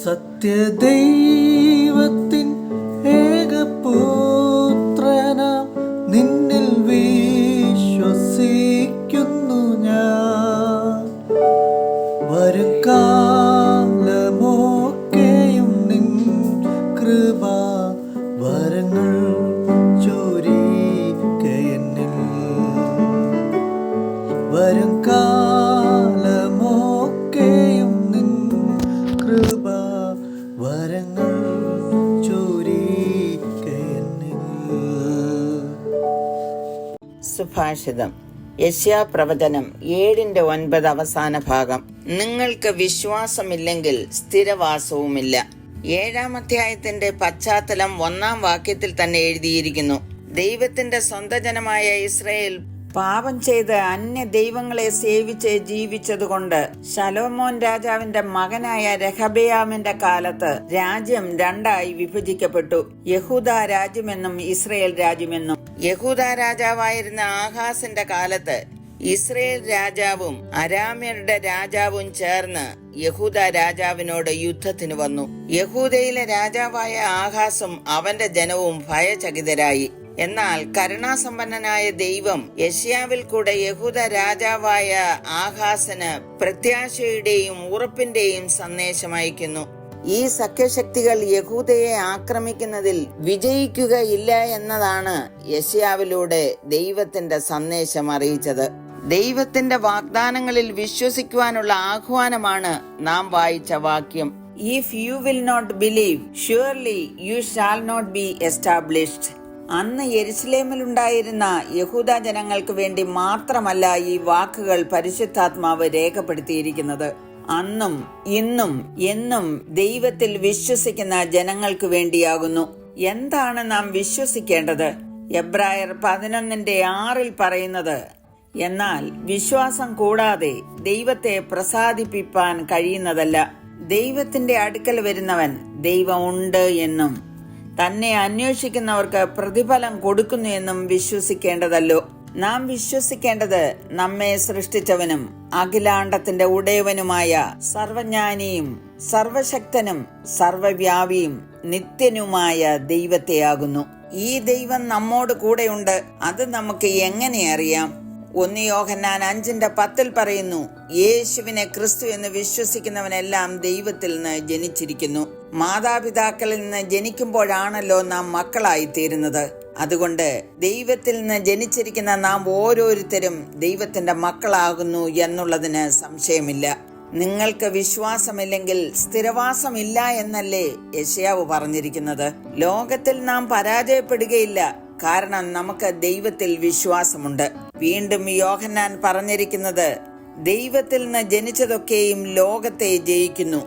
സത്യദൈവത്തിൻ ഏകപുത്രനാം നിന്നിൽ വിശ്വസിക്കുന്നു ഞാൻ. വരും കാലമൊക്കെയും നിൻ കൃപ വരങ്ങൾ ചൊരികയെന്നിൽ. വരും കാലമൊക്കെയും നിൻ കൃപ വരങ്ങൾ ചൊരികയെന്നിൽ. സുഭാഷിതം യെശയ്യാപ്രവചനം 7:9 അവസാന ഭാഗം. നിങ്ങൾക്ക് വിശ്വാസമില്ലെങ്കിൽ സ്ഥിരവാസവുമില്ല. 7-ാം അധ്യായത്തിന്റെ പശ്ചാത്തലം 1-ാം വാക്യത്തിൽ തന്നെ എഴുതിയിരിക്കുന്നു. ദൈവത്തിന്റെ സ്വന്തം ജനമായ ഇസ്രായേൽ പാപം ചെയ്ത് അന്യ ദൈവങ്ങളെ സേവിച്ച് ജീവിച്ചതുകൊണ്ട് ശലോമോൻ രാജാവിന്റെ മകനായ രഹബെയാമിന്റെ കാലത്ത് രാജ്യം 2ആയി വിഭജിക്കപ്പെട്ടു. യഹൂദ രാജ്യമെന്നും ഇസ്രായേൽ രാജ്യമെന്നും. യഹൂദ രാജാവായിരുന്ന ആഹാസിന്റെ കാലത്ത് ഇസ്രായേൽ രാജാവും അരാമ്യരുടെ രാജാവും ചേർന്ന് യഹൂദ രാജാവിനോട് യുദ്ധത്തിന് വന്നു. യഹൂദയിലെ രാജാവായ ആഹാസും അവന്റെ ജനവും ഭയചകിതരായി. എന്നാൽ കരുണാസമ്പന്നനായ ദൈവം യെശയ്യാവിൽ കൂടെ യഹൂദ രാജാവായ ആഹാസിന് പ്രത്യാശയുടെയും ഉറപ്പിന്റെയും സന്ദേശം അയക്കുന്നു. ഈ സഖ്യശക്തികൾ യഹൂദയെ ആക്രമിക്കുന്നതിൽ വിജയിക്കുകയില്ല എന്നതാണ് യെശയ്യാവിലൂടെ ദൈവത്തിന്റെ സന്ദേശം അറിയിച്ചത്. ദൈവത്തിന്റെ വാഗ്ദാനങ്ങളിൽ വിശ്വസിക്കുവാനുള്ള ആഹ്വാനമാണ് നാം വായിച്ച വാക്യം. If you will not believe, surely you shall not be established. അന്ന് യെരുശലേമിലുണ്ടായിരുന്ന യഹൂദ ജനങ്ങൾക്ക് വേണ്ടി മാത്രമല്ല ഈ വാക്കുകൾ പരിശുദ്ധാത്മാവ് രേഖപ്പെടുത്തിയിരിക്കുന്നത്. അന്നും ഇന്നും എന്നും ദൈവത്തിൽ വിശ്വസിക്കുന്ന ജനങ്ങൾക്ക് വേണ്ടിയാകുന്നു. എന്താണ് നാം വിശ്വസിക്കേണ്ടത്? എബ്രായർ 11:6 പറയുന്നത്, എന്നാൽ വിശ്വാസം കൂടാതെ ദൈവത്തെ പ്രസാദിപ്പിക്കാൻ കഴിയുന്നതല്ല. ദൈവത്തിന്റെ അടുക്കൽ വരുന്നവൻ ദൈവം ഉണ്ട് എന്നും തന്നെ അന്വേഷിക്കുന്നവർക്ക് പ്രതിഫലം കൊടുക്കുന്നു എന്നും വിശ്വസിക്കേണ്ടതല്ലോ. നാം വിശ്വസിക്കേണ്ടത് നമ്മെ സൃഷ്ടിച്ചവനും അഖിലാണ്ടത്തിന്റെ ഉടയവനുമായ സർവജ്ഞാനിയും സർവശക്തനും സർവവ്യാപിയും നിത്യനുമായ ദൈവത്തെയാകുന്നു. ഈ ദൈവം നമ്മോട് കൂടെയുണ്ട്. അത് നമുക്ക് എങ്ങനെ അറിയാം? 1 യോഹന്നാൻ 5:10 പറയുന്നു, യേശുവിനെ ക്രിസ്തു എന്ന് വിശ്വസിക്കുന്നവനെല്ലാം ദൈവത്തിൽ നിന്ന് ജനിച്ചിരിക്കുന്നു. മാതാപിതാക്കളിൽ നിന്ന് ജനിക്കുമ്പോഴാണല്ലോ നാം മക്കളായി തീരുന്നത്. അതുകൊണ്ട് ദൈവത്തിൽ നിന്ന് ജനിച്ചിരിക്കുന്ന നാം ഓരോരുത്തരും ദൈവത്തിന്റെ മക്കളാകുന്നു എന്നുള്ളതിന് സംശയമില്ല. നിങ്ങൾക്ക് വിശ്വാസമില്ലെങ്കിൽ സ്ഥിരവാസമില്ല എന്നല്ലേ യെശയ്യാവ് പറഞ്ഞിരിക്കുന്നത്. ലോകത്തിൽ നാം പരാജയപ്പെടുകയില്ല, കാരണം നമുക്ക് ദൈവത്തിൽ വിശ്വാസമുണ്ട്. വീണ്ടും യോഹന്നാൻ പറഞ്ഞിരിക്കുന്നത്, ദൈവത്തിൽ നിന്ന് ജനിച്ചതൊക്കെയും ലോകത്തെ ജയിക്കുന്നു.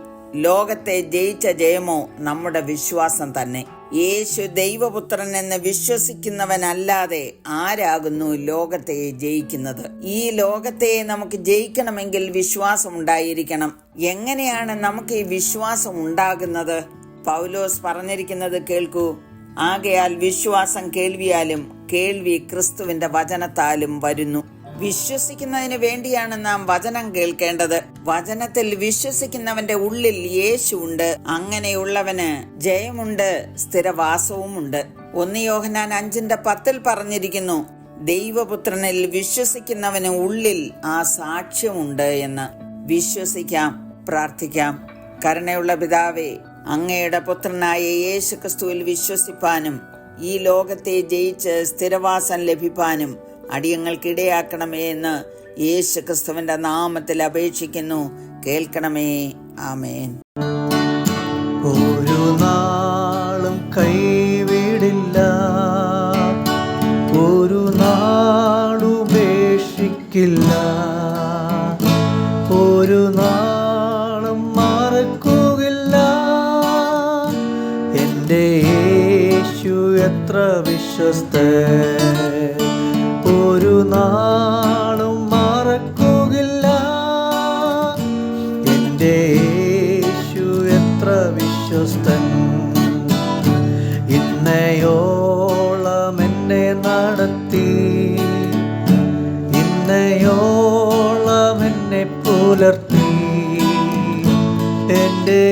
ലോകത്തെ ജയിച്ച ജയമോ നമ്മുടെ വിശ്വാസം തന്നെ. യേശു ദൈവപുത്രൻ എന്ന് വിശ്വസിക്കുന്നവനല്ലാതെ ആരാകുന്നു ലോകത്തെ ജയിക്കുന്നത്? ഈ ലോകത്തെ നമുക്ക് ജയിക്കണമെങ്കിൽ വിശ്വാസം ഉണ്ടായിരിക്കണം. എങ്ങനെയാണ് നമുക്ക് ഈ വിശ്വാസം ഉണ്ടാകുന്നത്? പൗലോസ് പറഞ്ഞിരിക്കുന്നത് കേൾക്കൂ. ആകയാൽ വിശ്വാസം കേൾവിയാലും കേൾവി ക്രിസ്തുവിന്റെ വചനത്താലും വരുന്നു. വിശ്വസിക്കുന്നതിന് വേണ്ടിയാണ് നാം വചനം കേൾക്കേണ്ടത്. വചനത്തിൽ വിശ്വസിക്കുന്നവന്റെ ഉള്ളിൽ യേശു ഉണ്ട്. അങ്ങനെയുള്ളവന് ജയമുണ്ട്, സ്ഥിരവാസവുമുണ്ട്. 1 യോഹന്നാൻ 5:10 പറഞ്ഞിരിക്കുന്നു, ദൈവപുത്രനിൽ വിശ്വസിക്കുന്നവന് ഉള്ളിൽ ആ സാക്ഷ്യമുണ്ട് എന്ന്. വിശ്വസിക്കാം, പ്രാർത്ഥിക്കാം. കരുണയുള്ള പിതാവേ, അങ്ങയുടെ പുത്രനായ യേശു ക്രിസ്തുവിൽ വിശ്വസിപ്പാനും ഈ ലോകത്തെ ജയിച്ച് സ്ഥിരവാസം ലഭിപ്പാനും അടിയങ്ങൾക്കിടയാക്കണമേ എന്ന് യേശു ക്രിസ്തുവിന്റെ നാമത്തിൽ അപേക്ഷിക്കുന്നു. കേൾക്കണമേ. ആമേൻ. ഒരു നാളും കൈവിടില്ല, ഒരു നാളുപേക്ഷിക്കില്ല, ഒരു നാളും മറക്കുകയില്ല. എൻ്റെ യേശു എത്ര വിശ്വസ്തൻ, ഒരു നാളും മറക്കുകയില്ല. എൻ്റെ യേശു എത്ര വിശ്വസ്തൻ. ഇന്നയോളം എന്നെ നടത്തി, ഇന്നയോളം എന്നെ പുലർത്തി. എൻ്റെ